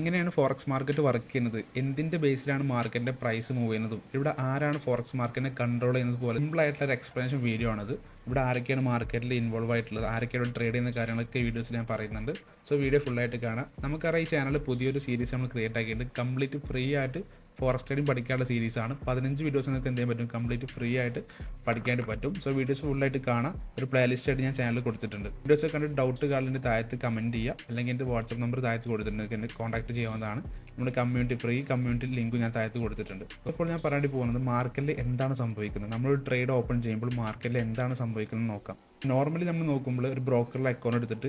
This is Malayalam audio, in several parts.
ഇങ്ങനെയാണ് ഫോറക്സ് മാർക്കറ്റ് വർക്ക് ചെയ്യുന്നത്. എന്തിൻ്റെ ബേസിലാണ് മാർക്കറ്റിൻ്റെ പ്രൈസ് മൂവ് ചെയ്യുന്നതും ഇവിടെ ആരാണ് ഫോറക്സ് മാർക്കറ്റിനെ കൺട്രോൾ ചെയ്യുന്നത് പോലെ സിമ്പിൾ ആയിട്ടുള്ള ഒരു എക്സ്പ്ലനേഷൻ വീഡിയോ ആണിത്. ഇവിടെ ആരൊക്കെയാണ് മാർക്കറ്റിൽ ഇൻവോൾവ് ആയിട്ടുള്ളത്, ആരൊക്കെയാണ് ട്രേഡ് ചെയ്യുന്ന കാര്യങ്ങളൊക്കെ വീഡിയോസിൽ ഞാൻ പറയുന്നുണ്ട്. സോ വീഡിയോ ഫുള്ളായിട്ട് കാണാം. നമുക്കറിയാം ഈ ചാനൽ പുതിയൊരു സീരീസ് നമ്മൾ ക്രിയേറ്റ് ആക്കിയിട്ടുണ്ട്. കംപ്ലീറ്റ് ഫ്രീ ആയിട്ട് ഫോറക്സ് ട്രേഡിംഗ് പഠിക്കാനുള്ള സീരീസാണ്. 15 വീഡിയോസ് നിങ്ങൾക്ക് എന്ത് ചെയ്യാൻ പറ്റും, കംപ്ലീറ്റ് ഫ്രീ ആയിട്ട് പഠിക്കാനായിട്ട് പറ്റും. സോ വീഡിയോസ് ഫുള്ളായിട്ട് കാണാം. ഒരു പ്ലേലിസ്റ്റ് ആയിട്ട് ഞാൻ ചാനലിൽ കൊടുത്തിട്ടുണ്ട്. വീഡിയോസ് കണ്ടിട്ട് ഡൗട്ട് കാർഡിൻ്റെ താഴത്ത് കമൻറ്റ് ചെയ്യുക, അല്ലെങ്കിൽ എൻ്റെ വാട്സപ്പ് നമ്പർ താഴത്ത് കൊടുത്തിട്ടുണ്ട്, എന്നെ കോൺടാക്ട് ചെയ്യാവുന്നതാണ്. നമ്മുടെ കമ്മ്യൂണിറ്റി ലിങ്ക് ഞാൻ താഴത്ത് കൊടുത്തിട്ടുണ്ട്. അപ്പോൾ ഞാൻ പറയാണ്ടി പോകുന്നത് മാർക്കറ്റിൽ എന്താണ് സംഭവിക്കുന്നത്, നമ്മളൊരു ട്രേഡ് ഓപ്പൺ ചെയ്യുമ്പോൾ മാർക്കറ്റിൽ എന്താണ് സംഭവിക്കുന്നത് നോക്കാം. നോർമലി നമ്മൾ നോക്കുമ്പോൾ ഒരു ബ്രോക്കറിൽ അക്കൗണ്ട് എടുത്തിട്ട്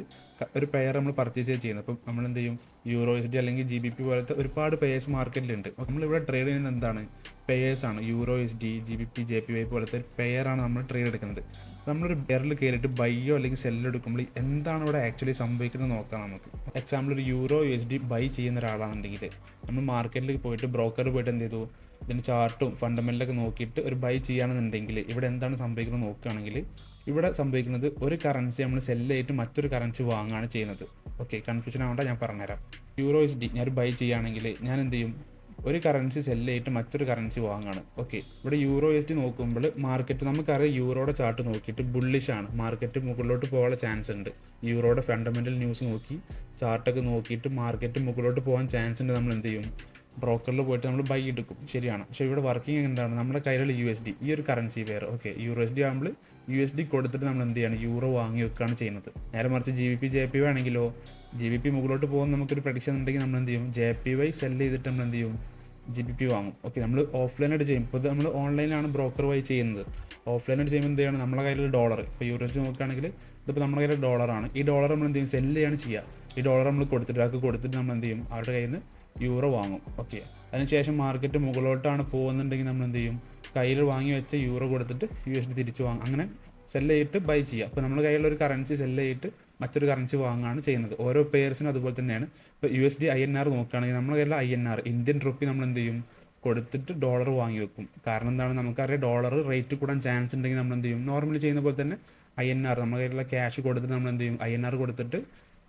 ഒരു പെയർ നമ്മൾ പർച്ചേസ് ചെയ്യുന്നത്. അപ്പം നമ്മൾ എന്ത് ചെയ്യും, യൂറോ എസ് ഡി അല്ലെങ്കിൽ GBP പോലത്തെ ഒരുപാട് പെയേഴ്സ് മാർക്കറ്റിലുണ്ട്. നമ്മളിവിടെ ട്രേഡ് ചെയ്യുന്നത് എന്താണ്, പെയേഴ്സാണ്. യൂറോ SD, GBP, JPY പോലത്തെ പെയറാണ് നമ്മൾ ട്രേഡ് എടുക്കുന്നത്. നമ്മളൊരു പെയറിൽ കയറിയിട്ട് ബൈയോ അല്ലെങ്കിൽ സെല്ലോ എടുക്കുമ്പോൾ എന്താണ് ഇവിടെ ആക്ച്വലി സംഭവിക്കുന്നത് നോക്കാം നമുക്ക്. എക്സാമ്പിൾ ഒരു യൂറോ USD ബൈ ചെയ്യുന്ന ഒരാളാണെന്നുണ്ടെങ്കിൽ നമ്മൾ മാർക്കറ്റിൽ പോയിട്ട് ബ്രോക്കറിൽ പോയിട്ട് എന്ത് ചെയ്തു, ഇതിൻ്റെ ചാർട്ടും ഫണ്ടമെൻ്റലൊക്കെ നോക്കിയിട്ട് ഒരു ബൈ ചെയ്യുകയാണെന്നുണ്ടെങ്കിൽ ഇവിടെ എന്താണ് സംഭവിക്കുന്നത് നോക്കുകയാണെങ്കിൽ ഇവിടെ സംഭവിക്കുന്നത് ഒരു കറൻസി നമ്മൾ സെല്ല് ചെയ്തിട്ട് മറ്റൊരു കറൻസി വാങ്ങുകയാണ് ചെയ്യുന്നത്. ഓക്കെ, കൺഫ്യൂഷൻ ആവേണ്ട, ഞാൻ പറഞ്ഞുതരാം. യൂറോ SD ഞാനൊരു ബൈ ചെയ്യുകയാണെങ്കിൽ ഞാൻ എന്ത് ചെയ്യും, ഒരു കറൻസി സെല്ല് ചെയ്തിട്ട് മറ്റൊരു കറൻസി വാങ്ങുകയാണ്. ഓക്കെ, ഇവിടെ യൂറോ USD നോക്കുമ്പോൾ മാർക്കറ്റ് നമുക്കറിയാം യൂറോയുടെ ചാർട്ട് നോക്കിയിട്ട് ബുള്ളിഷാണ്, മാർക്കറ്റ് മുകളിലോട്ട് പോകാനുള്ള ചാൻസ് ഉണ്ട്. യൂറോയുടെ ഫണ്ടമെൻ്റൽ ന്യൂസ് നോക്കി ചാർട്ടൊക്കെ നോക്കിയിട്ട് മാർക്കറ്റ് മുകളിലോട്ട് പോകാൻ ചാൻസ് ഉണ്ട്. നമ്മൾ എന്ത് ചെയ്യും, ബ്രോക്കറിൽ പോയിട്ട് നമ്മൾ ബൈ എടുക്കും, ശരിയാണ്. പക്ഷേ ഇവിടെ വർക്കിംഗ് എന്താണ്, നമ്മുടെ കയ്യിലുള്ള USD ഈ ഒരു കറൻസി വേറെ. ഓക്കെ, യൂറോ SD ആകുമ്പോൾ USD കൊടുത്തിട്ട് നമ്മൾ എന്ത് ചെയ്യാണ്, യൂറോ വാങ്ങി വെക്കുകയാണ് ചെയ്യുന്നത്. നേരെ മറിച്ച് GBP JPY ആണെങ്കിലോ GBP മുകളിലോട്ട് പോകുന്ന നമുക്കൊരു പ്രഡിക്ഷൻ ഉണ്ടെങ്കിൽ നമ്മൾ എന്ത് ചെയ്യും, JPY സെല്ല് ചെയ്തിട്ട് നമ്മൾ എന്ത് ചെയ്യും, GBP വാങ്ങും. ഓക്കെ, നമ്മൾ ഓഫ്ലൈനായിട്ട് ചെയ്യും. ഇപ്പോൾ നമ്മൾ ഓൺലൈനാണ് ബ്രോക്കർ വഴി ചെയ്യുന്നത്. ഓഫ്ലൈനായിട്ട് ചെയ്യുമ്പോൾ എന്ത് ചെയ്യണം, നമ്മുടെ കയ്യിൽ ഡോളർ, ഇപ്പോൾ യൂറോ SD നോക്കുകയാണെങ്കിൽ ഇതിപ്പോൾ നമ്മുടെ കയ്യിൽ ഡോളറാണ്. ഈ ഡോളർ നമ്മൾ എന്ത് ചെയ്യും, സെല്ല് ചെയ്യാണ് ചെയ്യുക. ഈ ഡോളർ നമ്മൾ കൊടുത്തിട്ട് അതൊക്കെ കൊടുത്തിട്ട് നമ്മൾ എന്ത് ചെയ്യും, അവരുടെ കയ്യിൽ നിന്ന് യൂറോ വാങ്ങും. ഓക്കെ, അതിനുശേഷം മാർക്കറ്റ് മുകളിലോട്ടാണ് പോകുന്നുണ്ടെങ്കിൽ നമ്മൾ എന്ത് ചെയ്യും, കയ്യിൽ വാങ്ങി വെച്ച യൂറോ കൊടുത്തിട്ട് USD തിരിച്ച് വാങ്ങും. അങ്ങനെ സെല്ല് ചെയ്തിട്ട് ബൈ ചെയ്യുക. അപ്പോൾ നമ്മുടെ കയ്യിലുള്ള ഒരു കറൻസി സെല്ല് ചെയ്തിട്ട് മറ്റൊരു കറൻസി വാങ്ങുകയാണ് ചെയ്യുന്നത്. ഓരോ പെയർസിനും അതുപോലെ തന്നെയാണ്. ഇപ്പോൾ USD INR നോക്കുകയാണെങ്കിൽ നമ്മുടെ കയ്യിലുള്ള INR ഇന്ത്യൻ റുപ്പി നമ്മൾ എന്ത് ചെയ്യും, കൊടുത്തിട്ട് ഡോളർ വാങ്ങി വെക്കും. കാരണം എന്താണ്, നമുക്കറിയാം ഡോളർ റേറ്റ് കൂടാൻ ചാൻസ് ഉണ്ടെങ്കിൽ നമ്മൾ എന്ത് ചെയ്യും, നോർമലി ചെയ്യുന്ന പോലെ തന്നെ INR നമ്മുടെ കയ്യിലുള്ള ക്യാഷ് കൊടുത്തിട്ട് നമ്മൾ എന്ത് ചെയ്യും, INR കൊടുത്തിട്ട്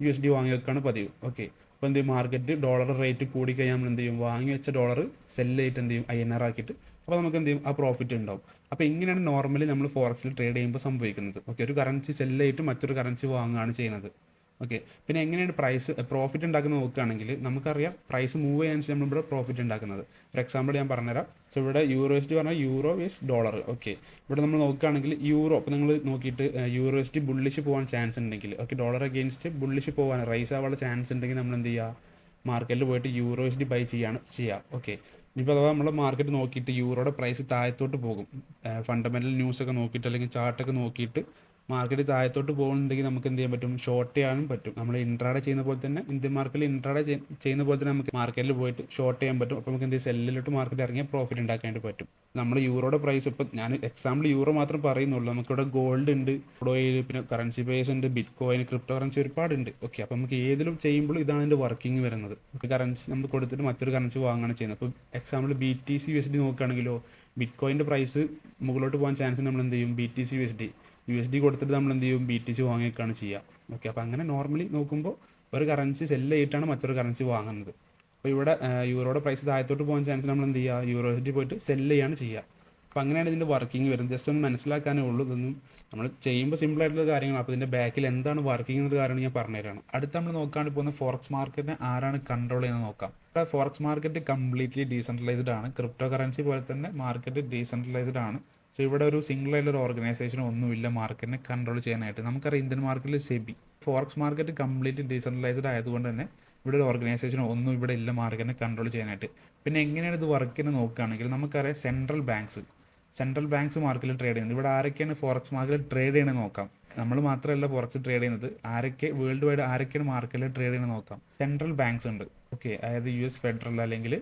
USD വാങ്ങി വെക്കുകയാണ് പതിവ്. ഓക്കെ, അപ്പോൾ എന്ത് ചെയ്യും, മാർക്കറ്റ് ഡോളർ റേറ്റ് കൂടിക്കഴിഞ്ഞാൽ നമ്മൾ എന്ത് ചെയ്യും, വാങ്ങി വെച്ച ഡോളർ സെല്ല് ചെയ്തിട്ട് എന്ത് ചെയ്യും, INR ആക്കിയിട്ട് അപ്പോൾ നമുക്ക് എന്ത് ചെയ്യും, ആ പ്രോഫിറ്റ് ഉണ്ടാവും. അപ്പോൾ ഇങ്ങനെയാണ് നോർമലി നമ്മൾ ഫോറക്സിൽ ട്രേഡ് ചെയ്യുമ്പോൾ സംഭവിക്കുന്നത്. ഓക്കെ, ഒരു കറൻസി സെല്ല് ചെയ്തിട്ട് മറ്റൊരു കറൻസി വാങ്ങുകയാണ് ചെയ്യുന്നത്. ഓക്കെ, പിന്നെ എങ്ങനെയാണ് പ്രോഫിറ്റ് ഉണ്ടാക്കുന്നത് നോക്കുകയാണെങ്കിൽ നമുക്കറിയാം പ്രൈസ് മൂവ് ചെയ്യാൻ നമ്മളിവിടെ പ്രോഫിറ്റ് ഉണ്ടാക്കുന്നത്. ഫോർ എക്സാമ്പിൾ ഞാൻ പറഞ്ഞുതരാം. സോ ഇവിടെ യൂറോ SD പറഞ്ഞാൽ യൂറോ ഈസ് ഡോളർ. ഓക്കെ, ഇവിടെ നമ്മൾ നോക്കുകയാണെങ്കിൽ യൂറോ, അപ്പോൾ നിങ്ങൾ നോക്കിയിട്ട് യൂറോ SD ബുള്ളിഷ് പോകാൻ ചാൻസ് ഉണ്ടെങ്കിൽ, ഓക്കെ, ഡോളർ അഗെയിൻസ്റ്റ് ബുള്ളിഷ് പോകാൻ റൈസ് ആവാനുള്ള ചാൻസ് ഉണ്ടെങ്കിൽ നമ്മൾ എന്ത് ചെയ്യുക, മാർക്കറ്റിൽ പോയിട്ട് യൂറോ SD ബൈ ചെയ്യുക. ഓക്കെ, ഇനിയിപ്പോൾ അഥവാ നമ്മൾ മാർക്കറ്റ് നോക്കിയിട്ട് യൂറോയുടെ പ്രൈസ് താഴത്തോട്ട് പോകും, ഫണ്ടമെൻ്റൽ ന്യൂസൊക്കെ നോക്കിയിട്ട് അല്ലെങ്കിൽ ചാർട്ടൊക്കെ നോക്കിയിട്ട് മാർക്കറ്റ് താഴത്തോട്ട് പോകുന്നുണ്ടെങ്കിൽ നമുക്ക് എന്ത് ചെയ്യാൻ പറ്റും, ഷോർട്ട് ചെയ്യാനും പറ്റും. നമ്മൾ ഇൻട്രാഡേ ചെയ്യുന്ന പോലെ തന്നെ ഇന്ത്യൻ മാർക്കറ്റിൽ ഇൻട്രാഡേ ചെയ്യുന്ന പോലെ തന്നെ നമുക്ക് മാർക്കറ്റിൽ പോയിട്ട് ഷോർട്ട് ചെയ്യാൻ പറ്റും. അപ്പോൾ നമുക്ക് എന്ത് ചെയ്യും, സെല്ലിലോട്ട് മാർക്കറ്റ് ഇറങ്ങിയാൽ പ്രോഫിറ്റ് ഉണ്ടാക്കാനായിട്ട് പറ്റും. നമ്മൾ യൂറോയുടെ പ്രൈസ് ഇപ്പോൾ ഞാൻ എക്സാമ്പിൾ യൂറോ മാത്രം പറയുന്നുള്ളൂ. നമുക്കിവിടെ ഗോൾഡ് ഉണ്ട്, ഓയിൽ, പിന്നെ കറൻസി പേസ് ഉണ്ട്, ബിറ്റ് കോയിൻ, ക്രിപ്റ്റോ കറൻസി ഒരുപാടുണ്ട്. ഓക്കെ, അപ്പോൾ നമുക്ക് ഏതിലും ചെയ്യുമ്പോൾ ഇതാണ് ഇതിൻ്റെ വർക്കിംഗ് വരുന്നത്. ഒരു കറൻസി നമ്മൾ കൊടുത്തിട്ട് മറ്റൊരു കറൻസി വാങ്ങുകയാണ് ചെയ്യുന്നത്. അപ്പോൾ എക്സാമ്പിൾ BTC USD നോക്കുകയാണെങ്കിലോ ബിറ്റ് കോയിൻ്റെ പ്രൈസ് മുകളിലോട്ട് പോകാൻ ചാൻസ് നമ്മൾ എന്ത് ചെയ്യും, BTC USD കൊടുത്തിട്ട് നമ്മൾ എന്ത് ചെയ്യും, BTC വാങ്ങിയൊക്കെയാണ് ചെയ്യുക. ഓക്കെ, അപ്പോൾ അങ്ങനെ നോർമലി നോക്കുമ്പോൾ ഒരു കറൻസി സെല്ല് ചെയ്തിട്ടാണ് മറ്റൊരു കറൻസി വാങ്ങുന്നത്. അപ്പോൾ ഇവിടെ യൂറോയുടെ പ്രൈസ് താഴത്തോട്ട് പോകാൻ ചാൻസ് നമ്മൾ എന്ത് ചെയ്യുക, യൂറോ SD പോയിട്ട് സെല്ല് ചെയ്യാണ് ചെയ്യുക. അപ്പോൾ അങ്ങനെയാണ് ഇതിൻ്റെ വർക്കിംഗ് വരുന്നത്. ജസ്റ്റ് ഒന്ന് മനസ്സിലാക്കാനേ ഉള്ളൂ. ഇതൊന്നും നമ്മൾ ചെയ്യുമ്പോൾ സിമ്പിളായിട്ടുള്ള കാര്യങ്ങളാണ്. അപ്പോൾ ഇതിൻ്റെ ബാക്കിൽ എന്താണ് വർക്കിംഗ് എന്നൊരു കാര്യം ഞാൻ പറഞ്ഞുതരാണ്. അടുത്ത് നമ്മൾ നോക്കാണ്ട് പോകുന്ന ഫോറക്സ് മാർക്കറ്റിനെ ആരാണ് കൺട്രോൾ ചെയ്യുന്നത് നോക്കാം. ഇപ്പോൾ ഫോറക്സ് മാർക്കറ്റ് കംപ്ലീറ്റ്ലി ഡീസെൻട്രലൈസ്ഡ് ആണ്. ക്രിപ്റ്റോ കറൻസി പോലെ തന്നെ മാർക്കറ്റ് ഡീസെൻട്രലൈസ്ഡ് ആണ്. സോ ഇവിടെ ഒരു സിംഗിൾ ആയിട്ടുള്ള ഒരു ഓർഗനൈസേഷൻ ഒന്നുമില്ല മാർക്കറ്റിനെ കൺട്രോൾ ചെയ്യാനായിട്ട്. നമുക്കറിയാം ഇന്ത്യൻ മാർക്കറ്റിൽ SEBI, forex market completely decentralised ആയതുകൊണ്ട് തന്നെ ഇവിടെ ഒരു ഓർഗനൈസേഷൻ ഒന്നും ഇവിടെ ഇല്ല മാർക്കറ്റിനെ കൺട്രോൾ ചെയ്യാനായിട്ട്. പിന്നെ എങ്ങനെയാണ് ഇത് വർക്ക് ചെയ്യുന്നത് നോക്കുകയാണെങ്കിൽ നമുക്കറിയാം സെൻട്രൽ ബാങ്ക്സ് മാർക്കറ്റിൽ ട്രേഡ് ചെയ്യുന്നത്. ഇവിടെ ആരൊക്കെയാണ് ഫോറക്സ് മാർക്കറ്റിൽ ട്രേഡ് ചെയ്യണമെന്ന് നോക്കാം. നമ്മൾ മാത്രമല്ല ഫോറക്സ് ട്രേഡ് ചെയ്യുന്നത്, ആരൊക്കെ വേൾഡ് വൈഡ് ആരൊക്കെയാണ് മാർക്കറ്റിൽ ട്രേഡ് ചെയ്യണമെന്ന് നോക്കാം. സെൻട്രൽ ബാങ്ക്സ് ഉണ്ട്. ഓക്കെ, അതായത് US ഫെഡറൽ അല്ലെങ്കിൽ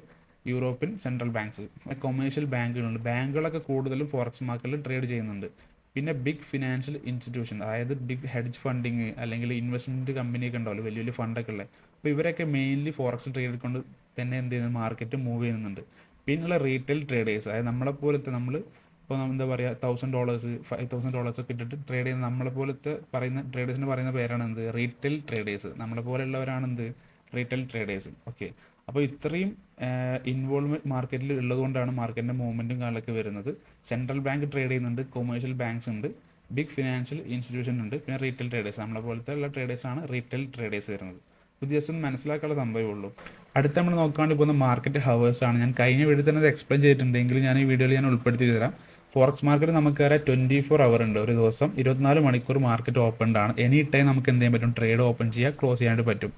യൂറോപ്യൻ സെൻട്രൽ ബാങ്ക്സ്, കൊമേഴ്ഷ്യൽ ബാങ്കുകളുണ്ട്. ബാങ്കുകളൊക്കെ കൂടുതലും ഫോറക്സ് മാർക്കറ്റിൽ ട്രേഡ് ചെയ്യുന്നുണ്ട്. പിന്നെ ബിഗ് ഫിനാൻഷ്യൽ ഇൻസ്റ്റിറ്റ്യൂഷൻ, അതായത് ബിഗ് ഹെഡ്ജ് ഫണ്ടിങ് അല്ലെങ്കിൽ ഇൻവെസ്റ്റ്മെൻറ്റ് കമ്പനിയൊക്കെ ഉണ്ടാവില്ല, വലിയ വലിയ ഫണ്ടൊക്കെ ഉള്ളത്. അപ്പോൾ ഇവരൊക്കെ മെയിൻലി ഫോറക്സ് ട്രേഡ് കൊണ്ട് തന്നെ എന്ത് ചെയ്യുന്നത്, മാർക്കറ്റ് മൂവ് ചെയ്യുന്നുണ്ട്. പിന്നെയുള്ള റീറ്റെയിൽ ട്രേഡേഴ്സ്, അതായത് നമ്മളെപ്പോലത്തെ നമ്മൾ ഇപ്പോൾ എന്താ പറയുക $1,000 $5,000 ഒക്കെ ഇട്ടിട്ട് ട്രേഡ് ചെയ്യുന്ന നമ്മളെപ്പോലത്തെ പറയുന്ന ട്രേഡേഴ്സിന് പറയുന്ന പേരാണ് എന്ത്, റീറ്റെയിൽ ട്രേഡേഴ്സ്. നമ്മളെപ്പോലെയുള്ളവരാണ് എന്ത്, റീറ്റെയിൽ ട്രേഡേഴ്സ്. ഓക്കെ, അപ്പോൾ ഇത്രയും ഇൻവോൾവ്മെൻറ്റ് മാർക്കറ്റിൽ ഉള്ളതുകൊണ്ടാണ് മാർക്കറ്റിൻ്റെ മൂവ്മെൻറ്റും കാര്യങ്ങളൊക്കെ വരുന്നത്. സെൻട്രൽ ബാങ്ക് ട്രേഡ് ചെയ്യുന്നുണ്ട്, കൊമേഴ്ഷ്യൽ ബാങ്ക്സ് ഉണ്ട്, ബിഗ് ഫിനാൻഷ്യൽ ഇൻസ്റ്റിറ്റ്യൂഷൻ ഉണ്ട്, പിന്നെ റീറ്റെയിൽ ട്രേഡേഴ്സ്, നമ്മളെ പോലത്തെ ഉള്ള ട്രേഡേഴ്സാണ് റീറ്റെയിൽ ട്രേഡേഴ്സ് വരുന്നത്. ഇത് ജസ്റ്റ് ഒന്ന് മനസ്സിലാക്കാനുള്ള സംഭവമേ ഉള്ളൂ. അടുത്ത നമ്മൾ നോക്കാണ്ട് പോകുന്ന മാർക്കറ്റ് ഹവേഴ്സ് ആണ്. ഞാൻ കഴിഞ്ഞ വീഡിയോ തന്നെ അത് എക്സ്പ്ലെയിൻ ചെയ്തിട്ടുണ്ടെങ്കിലും ഞാൻ ഈ വീഡിയോയിൽ ഞാൻ ഉൾപ്പെടുത്തി തരാം. ഫോറക്സ് മാർക്കറ്റ് നമുക്കറിയാം 24 അവർ ഉണ്ട്, ഒരു ദിവസം 24 മണിക്കൂർ മാർക്കറ്റ് ഓപ്പൺ ആണ്. എനി ടൈം നമുക്ക് എന്ത് ചെയ്യാൻ പറ്റും, ട്രേഡ് ഓപ്പൺ ചെയ്യുക, ക്ലോസ് ചെയ്യാനായിട്ട് പറ്റും.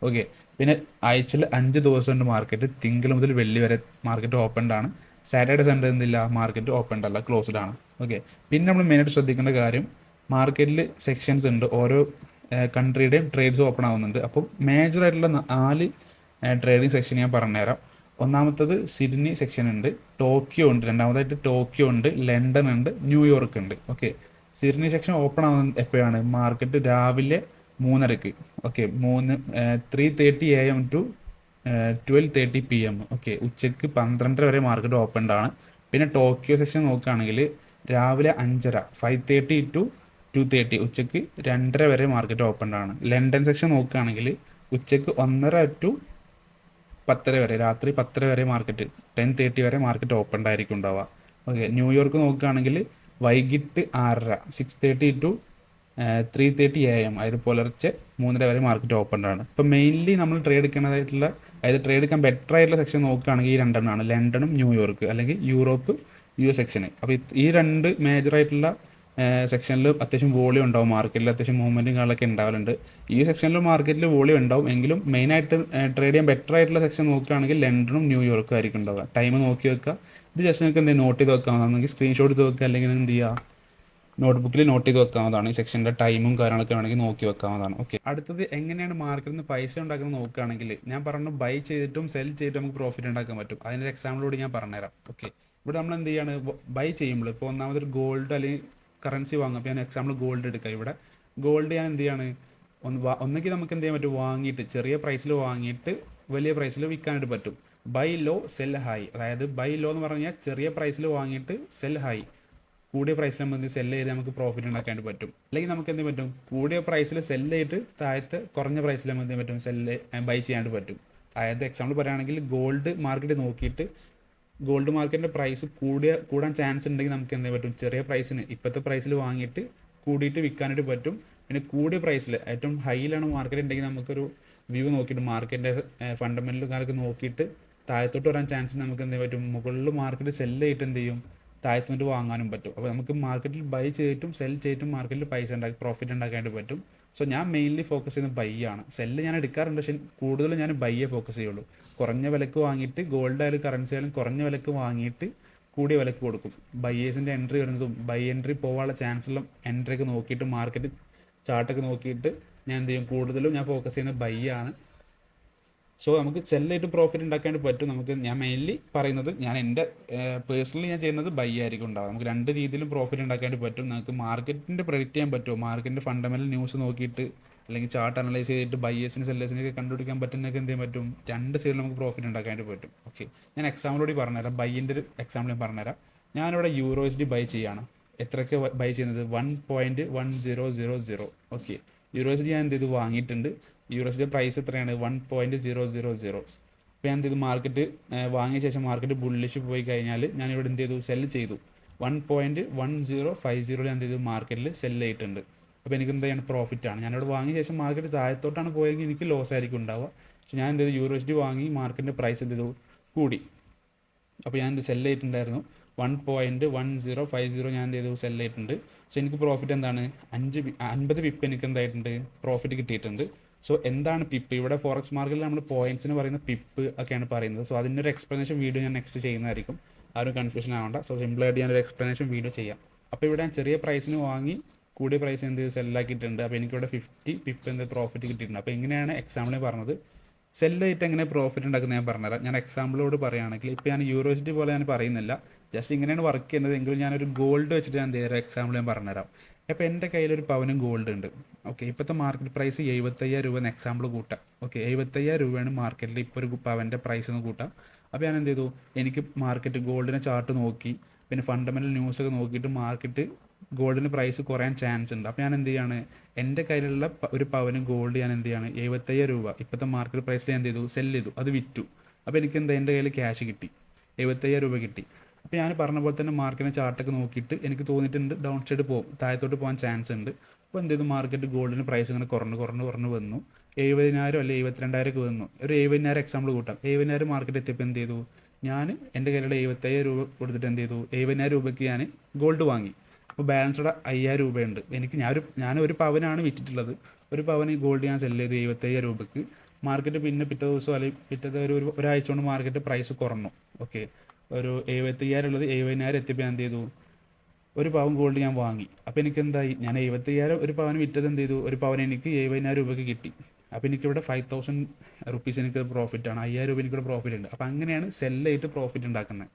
ഓക്കെ, പിന്നെ ആഴ്ചയിൽ 5 ദിവസമുണ്ട് മാർക്കറ്റ്, തിങ്കൾ മുതൽ വെള്ളി വരെ മാർക്കറ്റ് ഓപ്പൺ ആണ്. സാറ്റർഡേ സൺഡേ എന്തില്ല, മാർക്കറ്റ് ഓപ്പൺ അല്ല, ക്ലോസ്ഡ് ആണ്. ഓക്കെ, പിന്നെ നമ്മൾ മെയിനായിട്ട് ശ്രദ്ധിക്കേണ്ട കാര്യം, മാർക്കറ്റിൽ സെക്ഷൻസ് ഉണ്ട്, ഓരോ കൺട്രിയുടെയും ട്രേഡ്സ് ഓപ്പൺ ആവുന്നുണ്ട്. അപ്പോൾ മേജറായിട്ടുള്ള 4 ട്രേഡിംഗ് സെക്ഷൻ ഞാൻ പറഞ്ഞുതരാം. ഒന്നാമത്തത് സിഡ്നി സെക്ഷൻ ഉണ്ട്, ടോക്കിയോ ഉണ്ട്, രണ്ടാമതായിട്ട് ടോക്കിയോ ഉണ്ട്, ലണ്ടൻ ഉണ്ട്, ന്യൂയോർക്ക് ഉണ്ട്. ഓക്കെ, സിഡ്നി സെക്ഷൻ ഓപ്പൺ ആവുന്നത് എപ്പോഴാണ്, മാർക്കറ്റ് രാവിലെ 3:30. Okay, 3:30 AM to 12:30 PM. Okay, ഉച്ചയ്ക്ക് 12:30 വരെ മാർക്കറ്റ് ഓപ്പൺ ആണ്. പിന്നെ ടോക്കിയോ സെക്ഷൻ നോക്കുകയാണെങ്കിൽ രാവിലെ 5:30, 5:30 ടു 2:30, ഉച്ചയ്ക്ക് 2:30 വരെ മാർക്കറ്റ് ഓപ്പൺ ആണ്. ലണ്ടൻ സെക്ഷൻ നോക്കുകയാണെങ്കിൽ ഉച്ചയ്ക്ക് 1:30 ടു 10:30 വരെ, രാത്രി 10:30 വരെ മാർക്കറ്റ്, 10:30 വരെ മാർക്കറ്റ് ഓപ്പൺ ആയിരിക്കും ഉണ്ടാവുക. ഓക്കെ, ന്യൂയോർക്ക് നോക്കുകയാണെങ്കിൽ വൈകിട്ട് 6:30, 6:30 ടു 3:30 AM, അതായത് പുലർച്ചെ 3:30 വരെ മാർക്കറ്റ് ഓപ്പൺ ആണ്. ഇപ്പോൾ മെയിൻലി നമ്മൾ ട്രേഡ് എടുക്കുന്നതായിട്ടുള്ള, അതായത് ട്രേഡ് എടുക്കാൻ ബെറ്റർ ആയിട്ടുള്ള സെക്ഷൻ നോക്കുകയാണെങ്കിൽ ഈ രണ്ടെണ്ണമാണ്, ലണ്ടനും ന്യൂയോർക്ക്, അല്ലെങ്കിൽ യൂറോപ്പ് US സെക്ഷന്. അപ്പോൾ ഈ 2 മേജറായിട്ടുള്ള സെക്ഷനിൽ അത്യാവശ്യം വോളിയം ഉണ്ടാവും, മാർക്കറ്റിൽ അത്യാവശ്യം മൂവ്മെൻറ്റും കാര്യങ്ങളൊക്കെ ഉണ്ടാവലുണ്ട്. ഈ സെക്ഷനിൽ മാർക്കറ്റിൽ വോളിയം ഉണ്ടാവും, എങ്കിലും മെയിനായിട്ട് ട്രേഡ് ചെയ്യാൻ ബെറ്റർ ആയിട്ടുള്ള സെക്ഷൻ നോക്കുകയാണെങ്കിൽ ലണ്ടനും ന്യൂയോർക്കും ആയിരിക്കും ഉണ്ടാവുക. ടൈം നോക്കി വെക്കുക, ഇത് ജസ്റ്റ് നിങ്ങൾക്ക് എന്തെങ്കിലും നോട്ട് ചെയ്ത് വെക്കാവുന്നതാണെങ്കിൽ സ്ക്രീൻഷോട്ട് ചെയ്ത് വെക്കുക, അല്ലെങ്കിൽ എന്ത് ചെയ്യുക, നോട്ട്ബുക്കിൽ നോട്ട് ചെയ്ത് വെക്കാവുന്നതാണ്. ഈ സെക്ഷൻ്റെ ടൈമും കാര്യങ്ങളൊക്കെ വേണമെങ്കിൽ നോക്കി വെക്കാവുന്നതാണ്. ഓക്കെ, അടുത്തത് എങ്ങനെയാണ് മാർക്കറ്റിൽ നിന്ന് പൈസ ഉണ്ടാക്കുന്നത് നോക്കുകയാണെങ്കിൽ, ഞാൻ പറഞ്ഞു ബൈ ചെയ്തിട്ടും സെൽ ചെയ്തിട്ടും നമുക്ക് പ്രോഫിറ്റ് ഉണ്ടാക്കാൻ പറ്റും. അതിൻ്റെ എക്സാമ്പിളോട് ഞാൻ പറഞ്ഞുതരാം. ഓക്കെ, ഇവിടെ നമ്മൾ എന്ത് ചെയ്യാണ്, ബൈ ചെയ്യുമ്പോൾ ഇപ്പോൾ ഒന്നാമതൊരു ഗോൾഡ് അല്ലെങ്കിൽ കറൻസി വാങ്ങും. അപ്പോൾ ഞാൻ എക്സാമ്പിൾ ഗോൾഡ് എടുക്കാം. ഇവിടെ ഗോൾഡ് ഞാൻ എന്ത് ചെയ്യാണ്, ഒന്നെങ്കിൽ നമുക്ക് എന്ത് ചെയ്യാൻ പറ്റും, വാങ്ങിയിട്ട് ചെറിയ പ്രൈസിൽ വാങ്ങിയിട്ട് വലിയ പ്രൈസിൽ വിൽക്കാനായിട്ട് പറ്റും. ബൈ ലോ സെൽ ഹൈ, അതായത് ബൈ ലോ എന്ന് പറഞ്ഞാൽ ചെറിയ പ്രൈസിൽ വാങ്ങിയിട്ട് സെൽ ഹൈ, കൂടിയ പ്രൈസിൽ നമ്മൾ സെല്ല് ചെയ്ത് നമുക്ക് പ്രോഫിറ്റ് ഉണ്ടാക്കാനായിട്ട് പറ്റും. അല്ലെങ്കിൽ നമുക്ക് എന്ത് പറ്റും, കൂടിയ പ്രൈസിൽ സെല്ല് ചെയ്തിട്ട് താഴത്തെ കുറഞ്ഞ പ്രൈസിൽ നമുക്ക് എന്ത് പറ്റും, സെല്ല് ബൈ ചെയ്യാനായിട്ട് പറ്റും. അതായത് എക്സാമ്പിൾ പറയുകയാണെങ്കിൽ ഗോൾഡ് മാർക്കറ്റ് നോക്കിയിട്ട് ഗോൾഡ് മാർക്കറ്റിൻ്റെ പ്രൈസ് കൂടാൻ ചാൻസ് ഉണ്ടെങ്കിൽ നമുക്ക് എന്ത് പറ്റും, ചെറിയ പ്രൈസിന് ഇപ്പോഴത്തെ പ്രൈസിൽ വാങ്ങിയിട്ട് കൂടിയിട്ട് വിൽക്കാനായിട്ട് പറ്റും. പിന്നെ കൂടിയ പ്രൈസിൽ ഏറ്റവും ഹൈയിലാണ് മാർക്കറ്റ് ഉണ്ടെങ്കിൽ നമുക്കൊരു വ്യൂ നോക്കിയിട്ട് മാർക്കറ്റിൻ്റെ ഫണ്ടമെൻ്റൽ കാര്യമൊക്കെ നോക്കിയിട്ട് താഴത്തോട്ട് വരാൻ ചാൻസ് നമുക്ക് എന്ത് പറ്റും, മുകളിൽ മാർക്കറ്റ് സെല്ല് ചെയ്തിട്ട് എന്ത് ചെയ്യും, താഴത്തുനിന്നിട്ട് വാങ്ങാനും പറ്റും. അപ്പോൾ നമുക്ക് മാർക്കറ്റിൽ ബൈ ചെയ്തിട്ടും സെൽ ചെയ്തിട്ടും മാർക്കറ്റിൽ പൈസ പ്രോഫിറ്റ് ഉണ്ടാക്കാനായിട്ട് പറ്റും. സോ ഞാൻ മെയിൻലി ഫോക്കസ് ചെയ്യുന്നത് ബൈ ആണ്. സെല്ല് ഞാൻ എടുക്കാറുണ്ട്, പക്ഷേ കൂടുതലും ഞാൻ ബൈയെ ഫോക്കസ് ചെയ്യുള്ളൂ. കുറഞ്ഞ വിലക്ക് വാങ്ങിയിട്ട് ഗോൾഡ് ആയാലും കറൻസി ആയാലും കുറഞ്ഞ വിലക്ക് വാങ്ങിയിട്ട് കൂടിയ വിലക്ക് കൊടുക്കും. ബൈയേഴ്സിൻ്റെ എൻട്രി വരുന്നതും ബൈ എൻട്രി പോകാനുള്ള ചാൻസുള്ള എൻട്രി ഒക്കെ നോക്കിയിട്ട് മാർക്കറ്റ് ചാർട്ടൊക്കെ നോക്കിയിട്ട് ഞാൻ എന്ത് ചെയ്യും, കൂടുതലും ഞാൻ ഫോക്കസ് ചെയ്യുന്നത് ബൈ ആണ്. സോ നമുക്ക് സെല്ലായിട്ട് പ്രോഫിറ്റ് ഉണ്ടാക്കാനായിട്ട് പറ്റും. ഞാൻ മെയിൻലി പറയുന്നത്, ഞാൻ എൻ്റെ പേഴ്സണലി ഞാൻ ചെയ്യുന്നത് ബൈ ആയിരിക്കും ഉണ്ടാകും. നമുക്ക് 2 രീതിയിലും പ്രോഫിറ്റ് ഉണ്ടാക്കാനായിട്ട് പറ്റും. നമുക്ക് മാർക്കറ്റിൻ്റെ പ്രെഡിക്റ്റ് ചെയ്യാൻ പറ്റുമോ, മാർക്കറ്റിൻ്റെ ഫണ്ടമെൻ്റൽ ന്യൂസ് നോക്കിയിട്ട് അല്ലെങ്കിൽ ചാർട്ട് അനലൈസ് ചെയ്തിട്ട് ബൈയേഴ്സിന് സെല്ലേഴ്സിനൊക്കെ കണ്ടുപിടിക്കാൻ പറ്റുന്നതൊക്കെ എന്ത് ചെയ്യാൻ പറ്റും, 2 സൈഡിൽ നമുക്ക് പ്രോഫിറ്റ് ഉണ്ടാക്കാനായിട്ട് പറ്റും. ഓക്കെ, ഞാൻ എക്സാമ്പിളോട് പറഞ്ഞുതരാം, ബൈൻ്റെ ഒരു എക്സാമ്പിൾ ഞാൻ പറഞ്ഞുതരാം. ഞാനിവിടെ USD ബൈ ചെയ്യാണ്. എത്രയൊക്കെ ബൈ ചെയ്യുന്നത്, 1.1000. ഓക്കെ, USD ഞാൻ എന്ത് ചെയ്തു, വാങ്ങിയിട്ടുണ്ട്. USD പ്രൈസ് എത്രയാണ്, 1.000. അപ്പോൾ ഞാൻ എന്ത് ചെയ്തു, മാർക്കറ്റ് വാങ്ങിയ ശേഷം മാർക്കറ്റ് ബുള്ളിഷ് പോയി കഴിഞ്ഞാൽ ഞാനിവിടെ എന്ത് ചെയ്തു, സെല്ല് ചെയ്തു. 1.1050 ഞാൻ എന്ത് ചെയ്തു, മാർക്കറ്റിൽ സെല്ല് ചെയ്തിട്ടുണ്ട്. അപ്പോൾ എനിക്ക് എന്ത് ചെയ്യണം, പ്രോഫിറ്റാണ്. ഞാനിവിടെ വാങ്ങിയ ശേഷം മാർക്കറ്റ് താഴത്തോട്ടാണ് പോയെങ്കിൽ എനിക്ക് ലോസ് ആയിരിക്കും ഉണ്ടാവുക. പക്ഷേ ഞാൻ എന്ത് ചെയ്തു, USD വാങ്ങി, മാർക്കറ്റിൻ്റെ പ്രൈസ് എന്ത് ചെയ്തു, കൂടി. അപ്പോൾ ഞാൻ എന്ത് സെല്ല് ചെയ്തിട്ടുണ്ടായിരുന്നു, 1.1050 ഞാൻ എന്ത് ചെയ്തു, സെല്ല് ചെയ്തിട്ടുണ്ട്. സോ എനിക്ക് പ്രോഫിറ്റ് എന്താണ്, 50 പിപ്പ് എനിക്ക് എന്തായിട്ടുണ്ട്, പ്രോഫിറ്റ് കിട്ടിയിട്ടുണ്ട്. സോ എന്താണ് പിപ്പ്, ഇവിടെ ഫോറക്സ് മാർക്കറ്റിൽ നമ്മൾ പോയിൻറ്റ്സിന് പറയുന്ന പിപ്പ് ഒക്കെയാണ് പറയുന്നത്. സോ അതിൻ്റെ ഒരു എക്സ്പ്ലനേഷൻ വീഡിയോ ഞാൻ നെക്സ്റ്റ് ചെയ്യുന്നതായിരിക്കും, ആരും കൺഫ്യൂഷൻ ആവേണ്ട. സോ സിമ്പിളായിട്ട് ഞാനൊരു എക്സ്പ്ലനേഷൻ വീഡിയോ ചെയ്യാം. അപ്പോൾ ഇവിടെ ഞാൻ ചെറിയ പ്രൈസിന് വാങ്ങി കൂടിയ പ്രൈസ് എന്ത് സെല്ലാക്കിയിട്ടുണ്ട്. അപ്പോൾ എനിക്കിവിടെ 50 പിപ്പ് എന്ത് പ്രോഫിറ്റ് കിട്ടിയിട്ടുണ്ട്. അപ്പോൾ എങ്ങനെയാണ് എക്സാമ്പിളിൽ പറഞ്ഞത്, സെല്ല് ചെയ്തിട്ട് എങ്ങനെ പ്രോഫിറ്റ് ഉണ്ടാക്കുന്നത് ഞാൻ പറഞ്ഞുതരാം. ഞാൻ എക്സാമ്പിളോട് പറയുകയാണെങ്കിൽ, ഇപ്പോൾ ഞാൻ USD പോലെ ഞാൻ പറയുന്നില്ല, ജസ്റ്റ് ഇങ്ങനെയാണ് വർക്ക് ചെയ്യുന്നത്. എങ്കിലും ഞാനൊരു ഗോൾഡ് വെച്ചിട്ട് ഞാൻ എന്ത് എക്സാമ്പിൾ ഞാൻ പറഞ്ഞുതരാം. അപ്പോൾ എൻ്റെ കയ്യിലൊരു പവനും ഗോൾഡ് ഉണ്ട്. ഓക്കെ, ഇപ്പോഴത്തെ മാർക്കറ്റ് പ്രൈസ് 75,000 രൂപ എന്ന് എക്സാമ്പിൾ കൂട്ടാം. ഓക്കെ, 75,000 രൂപയാണ് മാർക്കറ്റിൽ ഇപ്പോൾ ഒരു പവൻ്റെ പ്രൈസ് എന്ന് കൂട്ടാം. അപ്പോൾ ഞാൻ എന്ത് ചെയ്തു, എനിക്ക് മാർക്കറ്റ് ഗോൾഡിനെ ചാർട്ട് നോക്കി പിന്നെ ഫണ്ടമെൻ്റൽ ന്യൂസൊക്കെ നോക്കിയിട്ട് മാർക്കറ്റ് ഗോൾഡിന് പ്രൈസ് കുറയാൻ ചാൻസ് ഉണ്ട്. അപ്പോൾ ഞാൻ എന്ത് ചെയ്യാണ്, എൻ്റെ കയ്യിലുള്ള ഒരു പവന് ഗോൾഡ് ഞാൻ എന്ത് ചെയ്യാണ് 75,000 രൂപ ഇപ്പോഴത്തെ മാർക്കറ്റ് പ്രൈസിൽ ഞാൻ എന്ത് ചെയ്തു, സെല്ല് ചെയ്തു, അത് വിറ്റു. അപ്പോൾ എനിക്ക് എന്താ, എൻ്റെ കയ്യിൽ ക്യാഷ് കിട്ടി, 75,000 രൂപ കിട്ടി. അപ്പോൾ ഞാൻ പറഞ്ഞ പോലെ തന്നെ മാർക്കറ്റിൻ്റെ ചാർട്ടൊക്കെ നോക്കിയിട്ട് എനിക്ക് തോന്നിയിട്ടുണ്ട് ഡൗൺ സൈഡ് പോകും, താഴത്തോട്ട് പോകാൻ ചാൻസ് ഉണ്ട്. അപ്പോൾ എന്ത് ചെയ്തു, മാർക്കറ്റ് ഗോൾഡിന് പ്രൈസ് ഇങ്ങനെ കുറഞ്ഞ് വന്നു. 70,000 അല്ലെങ്കിൽ 72,000 ഒക്കെ വന്നു. ഒരു 70,000 എക്സാമ്പിൾ കൂട്ടാം. 70,000 മാർക്കറ്റ് എത്തിയപ്പോൾ എന്ത് ചെയ്തു, ഞാൻ എൻ്റെ കയ്യിലുള്ള 75,000 രൂപ കൊടുത്തിട്ട് എന്ത് ചെയ്തു, 70,000 രൂപയ്ക്ക് ഞാൻ ഗോൾഡ് വാങ്ങി. അപ്പോൾ ബാലൻസോടെ 5,000 രൂപയുണ്ട് എനിക്ക്. ഞാനൊരു പവനാണ് വിറ്റിട്ടുള്ളത്. ഒരു പവന് ഗോൾഡ് ഞാൻ സെല്ല് ചെയ്തു 75,000 രൂപയ്ക്ക്. മാർക്കറ്റ് പിന്നെ പിറ്റേ ദിവസം അല്ലെങ്കിൽ പിറ്റത്തെ ഒരാഴ്ച കൊണ്ട് മാർക്കറ്റ് പ്രൈസ് കുറഞ്ഞു. ഓക്കെ, ഒരു 75,000 ഉള്ളത് 70,000 എത്തിയപ്പോൾ ഞാൻ എന്ത് ചെയ്തു, ഒരു പവൻ ഗോൾഡ് ഞാൻ വാങ്ങി. അപ്പോൾ എനിക്ക് എന്തായി, ഞാൻ 75,000 ഒരു പവന് വിറ്റത് എന്ത് ചെയ്തു, ഒരു പവൻ എനിക്ക് 70,000 രൂപയ്ക്ക് കിട്ടി. അപ്പോൾ എനിക്കിവിടെ 5,000 റുപ്പീസ് എനിക്ക് പ്രോഫിറ്റാണ്, 5,000 രൂപ എനിക്കിവിടെ പ്രോഫിറ്റ് ഉണ്ട്. അപ്പോൾ അങ്ങനെയാണ് സെല്ലായിട്ട് പ്രോഫിറ്റ് ഉണ്ടാക്കുന്നത്.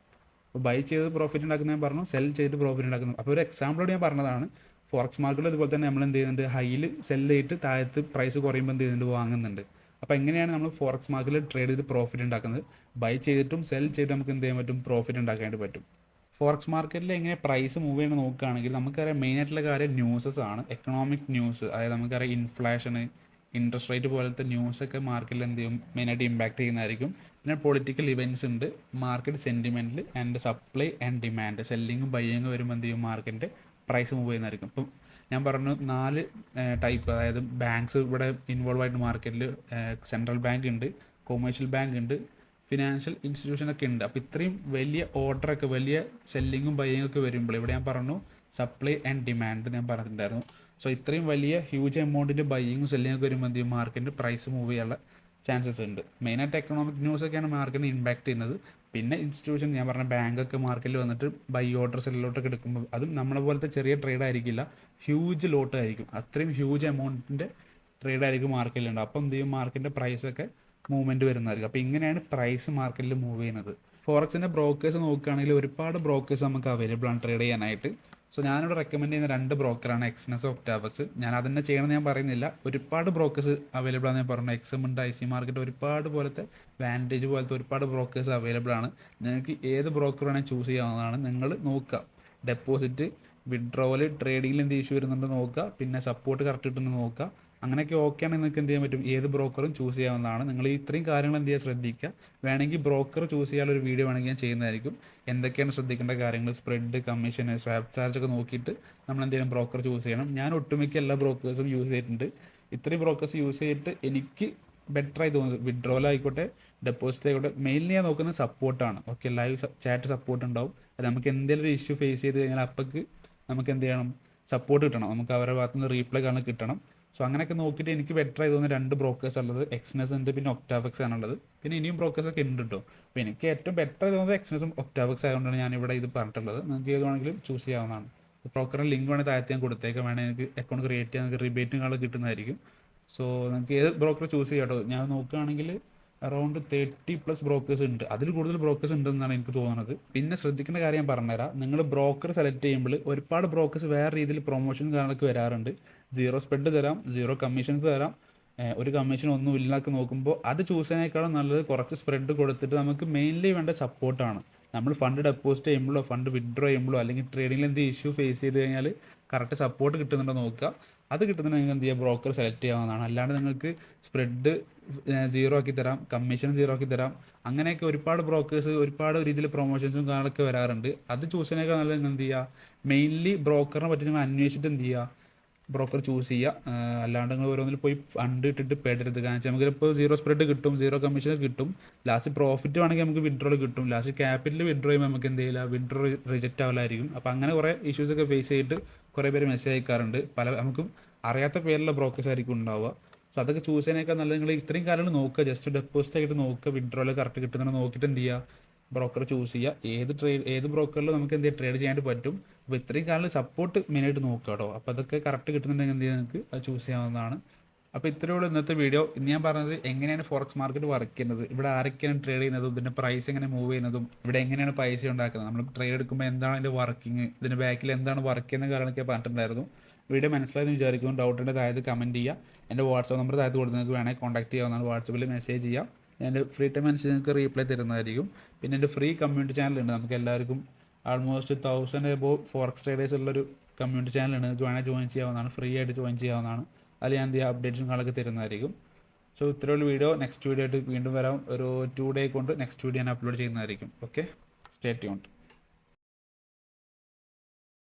അപ്പോൾ ബൈ ചെയ്ത് പ്രോഫിറ്റ് ഉണ്ടാക്കുന്നത് ഞാൻ പറഞ്ഞു, സെൽ ചെയ്ത് പ്രോഫിറ്റ് ഉണ്ടാക്കുന്നത്. അപ്പോൾ ഒരു എക്സാമ്പിളോട് ഞാൻ പറഞ്ഞതാണ്. ഫോറക്സ് മാർക്കറ്റിൽ ഇതുപോലെ തന്നെ നമ്മൾ എന്ത് ചെയ്യുന്നുണ്ട്, ഹൈയിൽ സെല്ല് ചെയ്തിട്ട് താഴത്ത് പ്രൈസ് കുറയുമ്പോൾ എന്ത് ചെയ്യുന്നുണ്ട്, വാങ്ങുന്നുണ്ട്. അപ്പോൾ എങ്ങനെയാണ് നമ്മൾ ഫോറക്സ് മാർക്കറ്റിൽ ട്രേഡ് ചെയ്ത് പ്രോഫിറ്റ് ഉണ്ടാക്കുന്നത്, ബൈ ചെയ്തിട്ടും സെൽ ചെയ്തിട്ട് നമുക്ക് എന്ത് ചെയ്യാൻ പറ്റും, പ്രോഫിറ്റ് ഉണ്ടാക്കാനായിട്ട് പറ്റും. ഫോറക്സ് മാർക്കറ്റിൽ എങ്ങനെ പ്രൈസ് മൂവ് ചെയ്യണമെന്ന് നോക്കുകയാണെങ്കിൽ നമുക്കറിയാം മെയിനായിട്ടുള്ള കാര്യം ന്യൂസസ് ആണ്, എക്കണോമിക് ന്യൂസ്. അതായത് നമുക്കറിയാം ഇൻഫ്ലേഷന്, ഇൻട്രസ്റ്റ് റേറ്റ് പോലത്തെ ന്യൂസൊക്കെ മാർക്കറ്റിൽ എന്ത് ചെയ്യും, മെയിനായിട്ട് ഇമ്പാക്റ്റ് ചെയ്യുന്നതായിരിക്കും. പിന്നെ പൊളിറ്റിക്കൽ ഇവൻറ്റ്സ് ഉണ്ട്, മാർക്കറ്റ് സെൻറ്റിമെൻറ്റിൽ ആൻഡ് സപ്ലൈ ആൻഡ് ഡിമാൻഡ്, സെല്ലിങ്ങും ബയ്യിങ്ങും വരുമ്പോൾ എന്ത് ചെയ്യും, മാർക്കറ്റിൻ്റെ പ്രൈസ് മൂവ് ചെയ്യുന്നതായിരിക്കും. ഇപ്പം ഞാൻ പറഞ്ഞു 4 ടൈപ്പ്, അതായത് ബാങ്ക്സ് ഇവിടെ ഇൻവോൾവ് ആയിട്ട് മാർക്കറ്റിൽ സെൻട്രൽ ബാങ്ക് ഉണ്ട്, കൊമേഴ്ഷ്യൽ ബാങ്ക് ഉണ്ട്, ഫിനാൻഷ്യൽ ഇൻസ്റ്റിറ്റ്യൂഷനൊക്കെ ഉണ്ട്. അപ്പോൾ ഇത്രയും വലിയ ഓർഡറൊക്കെ, വലിയ സെല്ലിങ്ങും ബയ്യിങ്ങും ഒക്കെ വരുമ്പോൾ ഇവിടെ ഞാൻ പറഞ്ഞു സപ്ലൈ ആൻഡ് ഡിമാൻഡ് ഞാൻ പറഞ്ഞിട്ടുണ്ടായിരുന്നു. സോ ഇത്രയും വലിയ ഹ്യൂജ് എമൗണ്ടിൻ്റെ ബയ്യിങ്ങും സെല്ലിങ്ങൊക്കെ വരുമ്പോൾ എന്ത് ചെയ്യും, മാർക്കറ്റിൻ്റെ പ്രൈസ് മൂവ് ചെയ്യാനുള്ള ചാൻസസ് ഉണ്ട്. മെയിനായിട്ട് എക്കണോമിക് ന്യൂസൊക്കെയാണ് മാർക്കറ്റിനെ ഇമ്പാക്ട് ചെയ്യുന്നത്. പിന്നെ ഇൻസ്റ്റിറ്റ്യൂഷൻ ഞാൻ പറഞ്ഞ ബാങ്കൊക്കെ മാർക്കറ്റിൽ വന്നിട്ട് ബൈ ഓർഡർ സെൽ ലോട്ടൊക്കെ എടുക്കുമ്പോൾ അതും നമ്മളെ പോലത്തെ ചെറിയ ട്രേഡ് ആയിരിക്കില്ല, ഹ്യൂജ് ലോട്ട് ആയിരിക്കും. അത്രയും ഹ്യൂജ് എമൗണ്ടിൻ്റെ ട്രേഡ് ആയിരിക്കും മാർക്കറ്റിലുണ്ട്. അപ്പോൾ എന്ത് ചെയ്യും, മാർക്കറ്റിൻ്റെ പ്രൈസൊക്കെ മൂവ്മെൻറ്റ് വരുന്നതായിരിക്കും. അപ്പോൾ ഇങ്ങനെയാണ് പ്രൈസ് മാർക്കറ്റിൽ മൂവ് ചെയ്യുന്നത്. ഫോറക്സിൻ്റെ ബ്രോക്കേഴ്സ് നോക്കുകയാണെങ്കിൽ ഒരുപാട് ബ്രോക്കേഴ്സ് നമുക്ക് അവൈലബിൾ ആണ് ട്രേഡ് ചെയ്യാനായിട്ട്. സോ ഞാനിവിടെ റെക്കമെൻഡ് ചെയ്യുന്ന 2 ബ്രോക്കറാണ് എക്സ്നെസ്, ഒക്ടാവക്സ്. ഞാൻ അതന്നെ ചെയ്യണമെന്ന് ഞാൻ പറയുന്നില്ല, ഒരുപാട് ബ്രോക്കേഴ്സ് അവൈലബിൾ ആണ്. ഞാൻ പറഞ്ഞു എക്സം ഉണ്ട്, IC മാർക്കറ്റ്, ഒരുപാട് പോലത്തെ വാൻറ്റേജ് പോലത്തെ ഒരുപാട് ബ്രോക്കേഴ്സ് അവൈലബിൾ ആണ്. നിങ്ങൾക്ക് ഏത് ബ്രോക്കർ വേണമെങ്കിൽ ചൂസ് ചെയ്യാവുന്നതാണ്. നിങ്ങൾ നോക്കുക, ഡെപ്പോസിറ്റ്, വിഡ്രോവൽ, ട്രേഡിങ്ങിൽ എന്ത് ഇഷ്യൂ വരുന്നുണ്ട് നോക്കുക, പിന്നെ സപ്പോർട്ട് കറക്റ്റ് കിട്ടുന്നത് നോക്കുക. അങ്ങനെയൊക്കെ ഓക്കെ ആണെങ്കിൽ നിങ്ങൾക്ക് എന്ത് ചെയ്യാൻ പറ്റും, ഏത് ബ്രോക്കറും ചൂസ് ചെയ്യാവുന്നതാണ്. നിങ്ങൾ ഇത്രയും കാര്യങ്ങൾ എന്ത് ചെയ്യുക, ശ്രദ്ധിക്കുക. വേണമെങ്കിൽ ബ്രോക്കർ ചൂസ് ചെയ്യാനുള്ള ഒരു വീഡിയോ വേണമെങ്കിൽ ഞാൻ ചെയ്യുന്നതായിരിക്കും. എന്തൊക്കെയാണ് ശ്രദ്ധിക്കേണ്ട കാര്യങ്ങൾ, സ്പ്രെഡ്, കമ്മീഷൻ, സ്വാപ്പ് ചാർജ് ഒക്കെ നോക്കിയിട്ട് നമ്മൾ എന്തെങ്കിലും ബ്രോക്കർ ചൂസ് ചെയ്യണം. ഞാൻ ഒട്ടുമിക്ക എല്ലാ ബ്രോക്കേഴ്സും യൂസ് ചെയ്തിട്ടുണ്ട്. ഇത്രയും ബ്രോക്കേഴ്സ് യൂസ് ചെയ്തിട്ട് എനിക്ക് ബെറ്ററായി തോന്നുന്നത് വിഡ്രോവൽ ആയിക്കോട്ടെ, ഡെപ്പോസിറ്റ് ആയിക്കോട്ടെ, മെയിൻലി ഞാൻ നോക്കുന്നത് സപ്പോർട്ടാണ്. ഓക്കെ, ലൈവ് ചാറ്റ് സപ്പോർട്ട് ഉണ്ടാവും. അത് നമുക്ക് എന്തെങ്കിലും ഒരു ഇഷ്യൂ ഫേസ് ചെയ്ത് കഴിഞ്ഞാൽ അപ്പോഴേക്ക് നമുക്ക് എന്ത് ചെയ്യണം, സപ്പോർട്ട് കിട്ടണം, നമുക്ക് അവരുടെ ഭാഗത്തുനിന്ന് റീപ്ലൈ കാരണം കിട്ടണം. സോ അങ്ങനെയൊക്കെ നോക്കിയിട്ട് എനിക്ക് ബെറ്ററായി തോന്നുന്ന 2 ബ്രോക്കേഴ്സ് ഉള്ളത് എക്സ്നെസ് ഉണ്ട്, പിന്നെ ഒക്ടാവക്സ് ആണുള്ളത്. പിന്നെ ഇനിയും ബ്രോക്കേഴ്സൊക്കെ ഉണ്ട് കേട്ടോ. അപ്പോൾ എനിക്ക് ഏറ്റവും ബെറ്ററായി തോന്നുന്നത് എക്സ്നെസും ഒക്ടാവക്സ് ആയതുകൊണ്ടാണ് ഞാൻ ഇവിടെ ഇത് പറഞ്ഞിട്ടുള്ളത്. നിങ്ങൾക്ക് ഏത് വേണമെങ്കിലും ചൂസ് ചെയ്യാവുന്നതാണ്. ബ്രോക്കറിൻ്റെ ലിങ്ക് വേണമെങ്കിൽ താഴത്ത് ഞാൻ കൊടുത്തേക്കാം, വേണമെങ്കിൽ നിങ്ങൾക്ക് അക്കൗണ്ട് ക്രിയേറ്റ് ചെയ്യാൻ നിങ്ങൾക്ക് റിബേറ്റും കാൾ കിട്ടുന്നതായിരിക്കും. സോ നിങ്ങൾക്ക് ഏത് ബ്രോക്കർ ചൂസ് ചെയ്യാം കേട്ടോ. ഞാൻ നോക്കുകയാണെങ്കിൽ അറൗണ്ട് 30+ ബ്രോക്കേഴ്സ് ഉണ്ട്, അതിൽ കൂടുതൽ ബ്രോക്കേഴ്സ് ഉണ്ടെന്നാണ് എനിക്ക് തോന്നുന്നത്. പിന്നെ ശ്രദ്ധിക്കേണ്ട കാര്യം ഞാൻ പറഞ്ഞുതരാം. നിങ്ങൾ ബ്രോക്കർ സെലക്ട് ചെയ്യുമ്പോൾ ഒരുപാട് ബ്രോക്കേഴ്സ് വേറെ രീതിയിൽ പ്രൊമോഷൻ കാര്യങ്ങളൊക്കെ വരാറുണ്ട്. 0 സ്പ്രെഡ് തരാം, 0 കമ്മീഷൻസ് തരാം, ഒരു കമ്മീഷൻ ഒന്നും ഇല്ലാതെ നോക്കുമ്പോൾ അത് ചൂസ് ചെയ്യാനേക്കാളും നല്ലത് കുറച്ച് സ്പ്രെഡ് കൊടുത്തിട്ട് നമുക്ക് മെയിൻലി വേണ്ട സപ്പോർട്ടാണ്. നമ്മൾ ഫണ്ട് ഡെപ്പോസിറ്റ് ചെയ്യുമ്പോഴോ ഫണ്ട് വിഡ്രോ ചെയ്യുമ്പോഴോ അല്ലെങ്കിൽ ട്രേഡിങ്ങിൽ എന്ത് ഇഷ്യൂ ഫേസ് ചെയ്ത് കഴിഞ്ഞാൽ കറക്റ്റ് സപ്പോർട്ട് കിട്ടുന്നുണ്ടോ നോക്കുക. അത് കിട്ടുന്നുണ്ടെങ്കിൽ നിങ്ങൾ എന്ത് ചെയ്യുക, ബ്രോക്കർ സെലക്ട് ചെയ്യാവുന്നതാണ്. അല്ലാണ്ട് നിങ്ങൾക്ക് സ്പ്രെഡ് 0 ആക്കി തരാം, കമ്മീഷൻ 0 ആക്കി തരാം, അങ്ങനെയൊക്കെ ഒരുപാട് ബ്രോക്കേഴ്സ് ഒരുപാട് രീതിയിൽ പ്രൊമോഷൻസും കാര്യങ്ങളൊക്കെ വരാറുണ്ട്. അത് ചൂസ് ചെയ്യുന്നതിനേക്കാൾ നല്ലത് നിങ്ങൾ എന്ത് ചെയ്യുക, മെയിൻലി ബ്രോക്കറിനെ പറ്റി നിങ്ങൾ അന്വേഷിച്ചിട്ട് എന്ത് ചെയ്യുക, ബ്രോക്കർ ചൂസ് ചെയ്യുക. അല്ലാണ്ട് നിങ്ങൾ ഓരോന്നിൽ പോയി ഫണ്ട് ഇട്ടിട്ട് പെടരുത്. കാരണം വെച്ചാൽ നമുക്കിപ്പോൾ 0 സ്പ്രെഡ് കിട്ടും, 0 കമ്മീഷൻ കിട്ടും, ലാസ്റ്റ് പ്രോഫിറ്റ് വേണമെങ്കിൽ നമുക്ക് വിഡ്രോൾ കിട്ടും, ലാസ്റ്റ് ക്യാപിറ്റൽ വിഡ്രോ ചെയ്യുമ്പോൾ നമുക്ക് എന്ത് ചെയ്യില്ല, വിഡ്രോ റിജക്റ്റ് ആവില്ലായിരിക്കും. അപ്പോൾ അങ്ങനെ കുറേ ഇഷ്യൂസൊക്കെ ഫേസ് ചെയ്തിട്ട് കുറേ പേര് മെസ്സേജ് അയക്കാറുണ്ട്. നമുക്കും അറിയാത്ത പേരുള്ള ബ്രോക്കേഴ്സ് ആയിരിക്കും ഉണ്ടാവുക. സോ അതൊക്കെ ചൂസ് ചെയ്യാനേക്കാൾ നല്ല നിങ്ങൾ ഇത്രയും കാര്യങ്ങൾ നോക്കുക, ജസ്റ്റ് ഡെപ്പോസിറ്റ് ആയിട്ട് നോക്കുക, വിഡ്രോയിൽ കറക്റ്റ് കിട്ടുന്നത് നോക്കിയിട്ട് എന്ത് ചെയ്യുക, ബ്രോക്കർ ചൂസ് ചെയ്യുക. ഏത് ബ്രോക്കറിലും നമുക്ക് എന്ത് ട്രേഡ് ചെയ്യാനായിട്ട് പറ്റും. അപ്പോൾ ഇത്രയും കാലം സപ്പോർട്ട് മെയിനായിട്ട് നോക്കുക കേട്ടോ. അപ്പോൾ അതൊക്കെ കറക്റ്റ് കിട്ടുന്നുണ്ടെങ്കിൽ എന്ത് ചെയ്യുക, നിങ്ങൾക്ക് അത് ചൂസ് ചെയ്യാവുന്നതാണ്. അപ്പോൾ ഇത്രയുള്ള ഇന്നത്തെ വീഡിയോ. ഇന്ന് ഞാൻ പറഞ്ഞത് എങ്ങനെയാണ് ഫോറക്സ് മാർക്കറ്റ് വർക്ക് ചെയ്യുന്നത്, ഇവിടെ ആരൊക്കെയാണ് ട്രേഡ് ചെയ്യുന്നതും, ഇതിൻ്റെ പ്രൈസ് എങ്ങനെ മൂവ് ചെയ്യുന്നതും, ഇവിടെ എങ്ങനെയാണ് പൈസ ഉണ്ടാക്കുന്നത്, നമ്മൾ ട്രേഡ് എടുക്കുമ്പോൾ എന്താണ് അതിൻ്റെ വർക്കിംഗ്, ഇതിൻ്റെ ബാക്കിൽ എന്താണ് വർക്ക് ചെയ്യുന്ന കാര്യങ്ങളൊക്കെ പറഞ്ഞിട്ടുണ്ടായിരുന്നു. വീഡിയോ മനസ്സിലായെന്ന് വിചാരിക്കുന്നു. ഡൗട്ടിൻ്റെ താഴത്ത് കമൻറ്റ് ചെയ്യുക. എൻ്റെ വാട്സാപ്പ് നമ്പർ താഴത്ത് കൊടുത്ത് നിങ്ങൾക്ക് വേണമെങ്കിൽ കോൺടാക്ട് ചെയ്യാവുന്നതാണ്. വാട്സപ്പിൽ മെസ്സേജ് ചെയ്യാം, ഞാൻ ഫ്രീ ടൈം അനുസരിച്ച് നിങ്ങൾക്ക് റീപ്ലൈ തരുന്നതായിരിക്കും. പിന്നെ എൻ്റെ ഫ്രീ കമ്മ്യൂണിറ്റി ചാനലുണ്ട്, നമുക്ക് എല്ലാവർക്കും ആൾമോസ്റ്റ് 1000 എബോവ് ഫോറക്സ് ട്രേഡേഴ്സ് ഉള്ളൊരു കമ്മ്യൂണിറ്റി ചാനലാണ്, ജോയിൻ ചെയ്യാവുന്നതാണ്, ഫ്രീ ആയിട്ട് ജോയിൻ ചെയ്യാവുന്നതാണ്. അതിൽ ഞാൻ എന്ത് ചെയ്യുക അപ്ഡേറ്റ്സും കാര്യങ്ങളൊക്കെ തരുന്നതായിരിക്കും. സോ ഇത്രയുള്ള വീഡിയോ, നെക്സ്റ്റ് വീഡിയോ ആയിട്ട് വീണ്ടും വരാം. ഒരു 2 ഡേ കൊണ്ട് നെക്സ്റ്റ് വീഡിയോ ഞാൻ അപ്ലോഡ് ചെയ്യുന്നതായിരിക്കും. Okay, stay tuned.